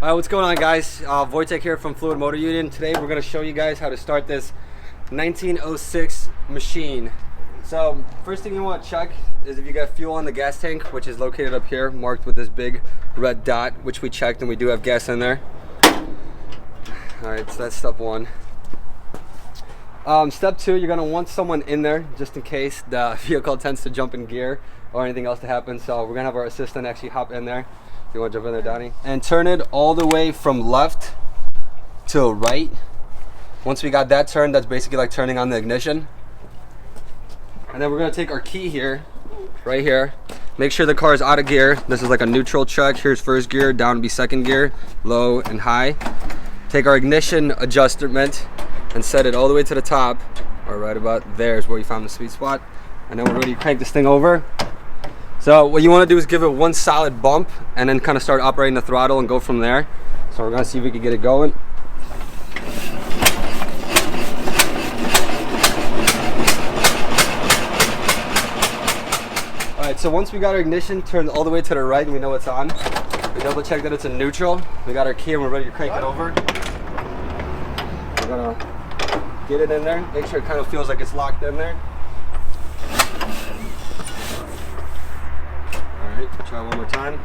All right, what's going on, guys? Wojtek here from MotorUnion. Today we're going to show you guys how to start this 1906 machine. So first thing you want to check is if you got fuel in the gas tank, which is located up here, marked with this big red dot, which we checked, and we do have gas in there. All right, so that's step one. Step two, you're going to want someone in there just in case the vehicle tends to jump in gear or anything else to happen. So we're going to have our assistant actually hop in there. You want to jump in there, Donnie? And turn it all the way from left to right. Once we got that turned, that's basically like turning on the ignition. And then we're going to take our key here, right here. Make sure the car is out of gear. This is like a neutral check. Here's first gear, down to be second gear, low and high. Take our ignition adjustment and set it all the way to the top, or right about there is where you found the sweet spot. And then we're ready to crank this thing over. So what you want to do is give it one solid bump and then kind of start operating the throttle and go from there. So we're going to see if we can get it going. Alright, so once we got our ignition turned all the way to the right and we know it's on, we double check that it's in neutral. We got our key and we're ready to crank it over. We're going to get it in there, make sure it kind of feels like it's locked in there. Alright, try one more time.